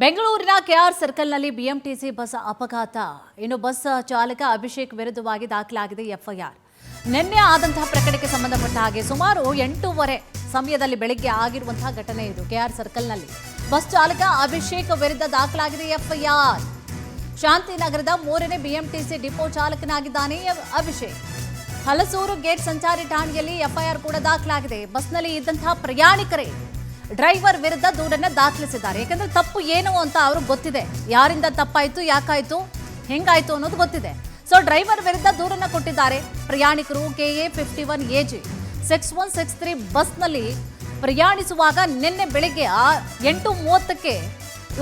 ಬೆಂಗಳೂರಿನ K R ಸರ್ಕಲ್ನಲ್ಲಿ BMTC bus ಅಪಘಾತ. ಇನ್ನು ಬಸ್ ಚಾಲಕ ಅಭಿಷೇಕ್ ವಿರುದ್ಧವಾಗಿ ದಾಖಲಾಗಿದೆ ಎಫ್ಐಆರ್. ನಿನ್ನೆ ಆದಂತಹ ಪ್ರಕರಣಕ್ಕೆ ಸಂಬಂಧಪಟ್ಟ ಹಾಗೆ ಸುಮಾರು 8:30 ಸಮಯದಲ್ಲಿ ಬೆಳಗ್ಗೆ ಆಗಿರುವಂತಹ ಘಟನೆ ಇದು. ಕೆಆರ್ ಸರ್ಕಲ್ನಲ್ಲಿ ಬಸ್ ಚಾಲಕ ಅಭಿಷೇಕ್ ವಿರುದ್ಧ ದಾಖಲಾಗಿದೆ ಎಫ್ಐಆರ್. ಶಾಂತಿನಗರದ 3ನೇ ಬಿಎಂಟಿಸಿ ಡಿಪೋ ಚಾಲಕನಾಗಿದ್ದಾನೆ ಅಭಿಷೇಕ್. ಹಲಸೂರು ಗೇಟ್ ಸಂಚಾರಿ ಠಾಣೆಯಲ್ಲಿ ಎಫ್ಐಆರ್ ಕೂಡ ದಾಖಲಾಗಿದೆ. ಬಸ್ನಲ್ಲಿ ಇದ್ದಂತಹ ಪ್ರಯಾಣಿಕರೇ ಡ್ರೈವರ್ ವಿರುದ್ಧ ದೂರನ್ನ ದಾಖಲಿಸಿದ್ದಾರೆ. ಯಾಕಂದ್ರೆ ತಪ್ಪು ಏನು ಅಂತ ಅವ್ರಿಗೆ ಗೊತ್ತಿದೆ, ಯಾರಿಂದ ತಪ್ಪಾಯ್ತು, ಯಾಕಾಯ್ತು, ಹೆಂಗಾಯ್ತು ಅನ್ನೋದು ಗೊತ್ತಿದೆ. ಸೊ ಡ್ರೈವರ್ ವಿರುದ್ಧ ದೂರನ್ನ ಕೊಟ್ಟಿದ್ದಾರೆ ಪ್ರಯಾಣಿಕರು. KA 51 AG 6163 ಬಸ್ನಲ್ಲಿ ಪ್ರಯಾಣಿಸುವಾಗ ನಿನ್ನೆ ಬೆಳಿಗ್ಗೆ 8:30ಕ್ಕೆ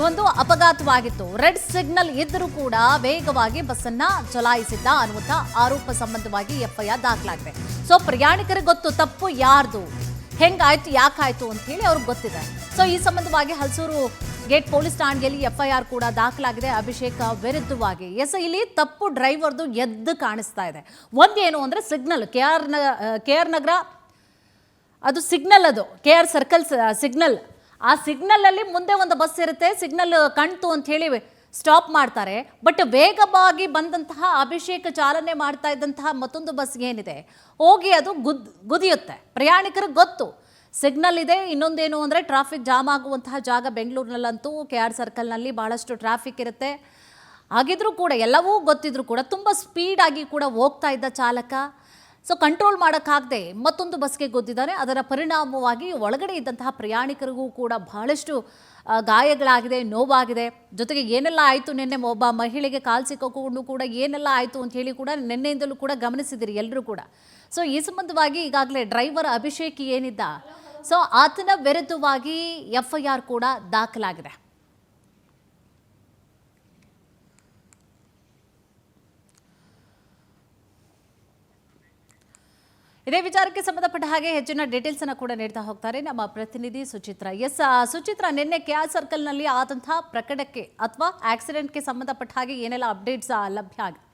ಒಂದು ಅಪಘಾತವಾಗಿತ್ತು. ರೆಡ್ ಸಿಗ್ನಲ್ ಇದ್ದರೂ ಕೂಡ ವೇಗವಾಗಿ ಬಸ್ಸನ್ನ ಚಲಾಯಿಸಿದ್ದ ಅನ್ನುವಂಥ ಆರೋಪ ಸಂಬಂಧವಾಗಿ ಎಫ್ಐಆರ್ ದಾಖಲಾಗಿದೆ. ಸೊ ಪ್ರಯಾಣಿಕರಿಗೆ ಗೊತ್ತು ತಪ್ಪು ಯಾರ್ದು, ಹೆಂಗಾಯ್ತು, ಯಾಕಾಯ್ತು ಅಂತ ಹೇಳಿ ಅವ್ರಿಗೆ ಗೊತ್ತಿದೆ. ಸೊ ಈ ಸಂಬಂಧವಾಗಿ ಹಲಸೂರು ಗೇಟ್ ಪೊಲೀಸ್ ಠಾಣೆಯಲ್ಲಿ ಎಫ್ಐಆರ್ ಕೂಡ ದಾಖಲಾಗಿದೆ ಅಭಿಷೇಕ್ ವಿರುದ್ಧವಾಗಿ. ಇಲ್ಲಿ ತಪ್ಪು ಡ್ರೈವರ್ದು ಎದ್ದು ಕಾಣಿಸ್ತಾ ಇದೆ. ಒಂದೇನು ಅಂದ್ರೆ ಸಿಗ್ನಲ್ KR ನಗರ ಅದು ಸಿಗ್ನಲ್, ಅದು KR ಸರ್ಕಲ್ ಸಿಗ್ನಲ್. ಆ ಸಿಗ್ನಲ್ ಅಲ್ಲಿ ಮುಂದೆ ಒಂದು ಬಸ್ ಇರುತ್ತೆ, ಸಿಗ್ನಲ್ ಕಣ್ತು ಅಂತ ಹೇಳಿ ಸ್ಟಾಪ್ ಮಾಡ್ತಾರೆ. ಬಟ್ ವೇಗವಾಗಿ ಬಂದಂತಹ ಅಭಿಷೇಕ್ ಚಾಲನೆ ಮಾಡ್ತಾ ಇದ್ದಂತಹ ಮತ್ತೊಂದು ಬಸ್ ಏನಿದೆ ಹೋಗಿ ಅದು ಗುದಿಯುತ್ತೆ. ಪ್ರಯಾಣಿಕರಿಗೆ ಗೊತ್ತು ಸಿಗ್ನಲ್ ಇದೆ. ಇನ್ನೊಂದೇನು ಅಂದರೆ ಟ್ರಾಫಿಕ್ ಜಾಮ್ ಆಗುವಂತಹ ಜಾಗ ಬೆಂಗಳೂರಿನಲ್ಲಂತೂ KR ಸರ್ಕಲ್ನಲ್ಲಿ ಭಾಳಷ್ಟು ಟ್ರಾಫಿಕ್ ಇರುತ್ತೆ. ಹಾಗಿದ್ರೂ ಕೂಡ ಎಲ್ಲವೂ ಗೊತ್ತಿದ್ರೂ ಕೂಡ ತುಂಬ ಸ್ಪೀಡಾಗಿ ಕೂಡ ಹೋಗ್ತಾ ಇದ್ದ ಚಾಲಕ ಸೊ ಕಂಟ್ರೋಲ್ ಮಾಡೋಕ್ಕಾಗದೆ ಮತ್ತೊಂದು ಬಸ್ಗೆ ಗುದ್ದಿದ್ದಾರೆ. ಅದರ ಪರಿಣಾಮವಾಗಿ ಒಳಗಡೆ ಇದ್ದಂತಹ ಪ್ರಯಾಣಿಕರಿಗೂ ಕೂಡ ಬಹಳಷ್ಟು ಗಾಯಗಳಾಗಿದೆ, ನೋವಾಗಿದೆ. ಜೊತೆಗೆ ಏನೆಲ್ಲ ಆಯಿತು, ನಿನ್ನೆ ಒಬ್ಬ ಮಹಿಳೆಗೆ ಕಾಲು ಸಿಕ್ಕಿಕೊಂಡು ಕೂಡ ಏನೆಲ್ಲ ಆಯಿತು ಅಂತ ಹೇಳಿ ಕೂಡ ನಿನ್ನೆಯಿಂದಲೂ ಕೂಡ ಗಮನಿಸಿದಿರಿ ಎಲ್ಲರೂ ಕೂಡ. ಸೊ ಈ ಸಂಬಂಧವಾಗಿ ಈಗಾಗಲೇ ಡ್ರೈವರ್ ಅಭಿಷೇಕ್ ಏನಿದ್ದ ಸೊ ಆತನ ವಿರುದ್ಧವಾಗಿ ಎಫ್ಐಆರ್ ಕೂಡ ದಾಖಲಾಗಿದೆ. ಇದೇ ವಿಚಾರಕ್ಕೆ ಸಂಬಂಧಪಟ್ಟ ಹಾಗೆ ಹೆಚ್ಚಿನ ಡೀಟೇಲ್ಸ್ ಅನ್ನು ಕೂಡ ನೀಡ್ತಾ ಹೋಗ್ತಾರೆ ನಮ್ಮ ಪ್ರತಿನಿಧಿ ಸುಚಿತ್ರಾ. ಸುಚಿತ್ರಾ, ನಿನ್ನೆ KR ಸರ್ಕಲ್ನಲ್ಲಿ ಆದಂತಹ ಪ್ರಕರಣಕ್ಕೆ ಅಥವಾ ಆಕ್ಸಿಡೆಂಟ್ಗೆ ಸಂಬಂಧಪಟ್ಟ ಹಾಗೆ ಏನೆಲ್ಲ ಅಪ್ಡೇಟ್ಸ್ ಲಭ್ಯ ಆಗಿದೆ?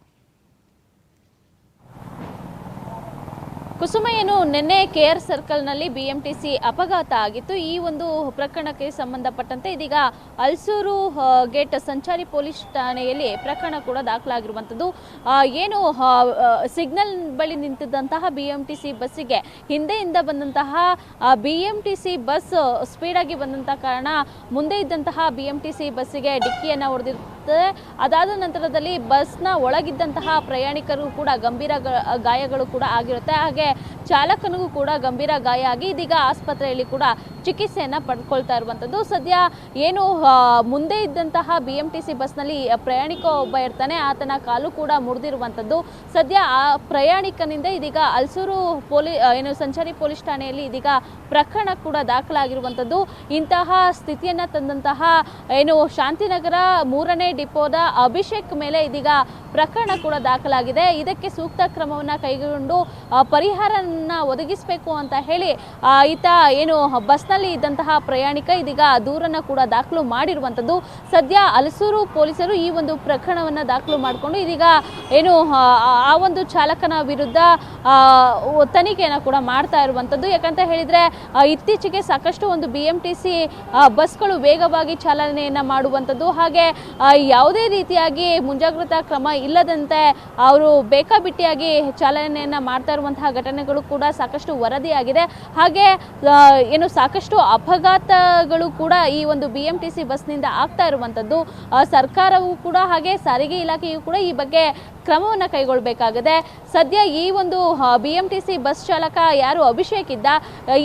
ಕುಸುಮ, ಏನು ನಿನ್ನೆ KR ಸರ್ಕಲ್ನಲ್ಲಿ BMTC ಅಪಘಾತ ಆಗಿತ್ತು. ಈ ಒಂದು ಪ್ರಕರಣಕ್ಕೆ ಸಂಬಂಧಪಟ್ಟಂತೆ ಇದೀಗ ಹಲಸೂರು ಗೇಟ್ ಸಂಚಾರಿ ಪೊಲೀಸ್ ಠಾಣೆಯಲ್ಲಿ ಪ್ರಕರಣ ಕೂಡ ದಾಖಲಾಗಿರುವಂಥದ್ದು. ಏನು ಸಿಗ್ನಲ್ ಬಳಿ ನಿಂತಿದ್ದಂತಹ BMTC ಬಸ್ಸಿಗೆ ಹಿಂದೆಯಿಂದ ಬಂದಂತಹ BMTC ಬಸ್ ಸ್ಪೀಡಾಗಿ ಬಂದಂತಹ ಕಾರಣ ಮುಂದೆ ಇದ್ದಂತಹ BMTC ಬಸ್ಸಿಗೆ ಡಿಕ್ಕಿಯನ್ನು ಹೊಡೆದಿರುತ್ತೆ. ಅದಾದ ನಂತರದಲ್ಲಿ ಬಸ್ನ ಒಳಗಿದ್ದಂತಹ ಪ್ರಯಾಣಿಕರು ಕೂಡ ಗಂಭೀರ ಗಾಯಗಳು ಕೂಡ ಆಗಿರುತ್ತೆ. ಹಾಗೆ ಚಾಲಕನಿಗೂ ಕೂಡ ಗಂಭೀರ ಗಾಯ ಆಗಿ ಇದೀಗ ಆಸ್ಪತ್ರೆಯಲ್ಲಿ ಕೂಡ ಚಿಕಿತ್ಸೆಯನ್ನ ಪಡ್ಕೊಳ್ತಾ ಇರುವಂಥದ್ದು. ಸದ್ಯ ಏನು ಮುಂದೆ ಇದ್ದಂತಹ BMTC ಬಸ್ನಲ್ಲಿ ಪ್ರಯಾಣಿಕ ಒಬ್ಬ ಇರ್ತಾನೆ, ಆತನ ಕಾಲು ಕೂಡ ಮುರಿದಿರುವಂಥದ್ದು. ಸದ್ಯ ಆ ಪ್ರಯಾಣಿಕನಿಂದ ಇದೀಗ ಹಲಸೂರು ಏನು ಸಂಚಾರಿ ಪೊಲೀಸ್ ಠಾಣೆಯಲ್ಲಿ ಇದೀಗ ಪ್ರಕರಣ ಕೂಡ ದಾಖಲಾಗಿರುವಂಥದ್ದು. ಇಂತಹ ಸ್ಥಿತಿಯನ್ನ ತಂದಂತಹ ಏನು ಶಾಂತಿನಗರ 3ನೇ ಡಿಪೋದ ಅಭಿಷೇಕ್ ಮೇಲೆ ಇದೀಗ ಪ್ರಕರಣ ಕೂಡ ದಾಖಲಾಗಿದೆ. ಇದಕ್ಕೆ ಸೂಕ್ತ ಕ್ರಮವನ್ನ ಕೈಗೊಂಡು ಪರಿಹಾರನ ಒದಗಿಸಬೇಕು ಅಂತ ಹೇಳಿ ಈತ ಏನು ಬಸ್ನಲ್ಲಿ ಇದ್ದಂತಹ ಪ್ರಯಾಣಿಕ ಇದೀಗ ದೂರನ್ನ ಕೂಡ ದಾಖಲು ಮಾಡಿರುವಂಥದ್ದು. ಸದ್ಯ ಹಲಸೂರು ಪೊಲೀಸರು ಈ ಒಂದು ಪ್ರಕರಣವನ್ನ ದಾಖಲು ಮಾಡಿಕೊಂಡು ಇದೀಗ ಏನು ಆ ಒಂದು ಚಾಲಕನ ವಿರುದ್ಧ ತನಿಖೆಯನ್ನು ಕೂಡ ಮಾಡ್ತಾ ಇರುವಂಥದ್ದು. ಯಾಕಂತ ಹೇಳಿದ್ರೆ ಇತ್ತೀಚೆಗೆ ಸಾಕಷ್ಟು ಒಂದು BMTC ಬಸ್ಗಳು ವೇಗವಾಗಿ ಚಾಲನೆಯನ್ನ ಮಾಡುವಂಥದ್ದು, ಹಾಗೆ ಯಾವುದೇ ರೀತಿಯಾಗಿ ಮುಂಜಾಗ್ರತಾ ಕ್ರಮ ಇಲ್ಲದಂತೆ ಅವರು ಬೇಕಾಬಿಟ್ಟಿಯಾಗಿ ಚಾಲನೆಯನ್ನ ಮಾಡ್ತಾ ಇರುವಂತಹ ಘಟನೆಗಳು ಕೂಡ ಸಾಕಷ್ಟು ವರದಿಯಾಗಿದೆ. ಹಾಗೆ ಏನು ಸಾಕಷ್ಟು ಅಪಘಾತಗಳು ಕೂಡ ಈ ಒಂದು BMTC ಬಸ್ನಿಂದ ಆಗ್ತಾ ಇರುವಂಥದ್ದು. ಸರ್ಕಾರವೂ ಕೂಡ ಹಾಗೆ ಸಾರಿಗೆ ಇಲಾಖೆಯೂ ಕೂಡ ಈ ಬಗ್ಗೆ ಕ್ರಮವನ್ನು ಕೈಗೊಳ್ಳಬೇಕಾಗಿದೆ. ಸದ್ಯ ಈ ಒಂದು BMTC ಬಸ್ ಚಾಲಕ ಯಾರು ಅಭಿಷೇಕ್ ಇದ್ದ,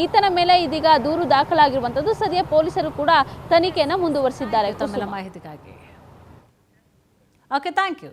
ಈತನ ಮೇಲೆ ಇದೀಗ ದೂರು ದಾಖಲಾಗಿರುವಂಥದ್ದು. ಸದ್ಯ ಪೊಲೀಸರು ಕೂಡ ತನಿಖೆಯನ್ನು ಮುಂದುವರಿಸಿದ್ದಾರೆ. ಮಾಹಿತಿಗಾಗಿ ಓಕೆ, ಥ್ಯಾಂಕ್ ಯು.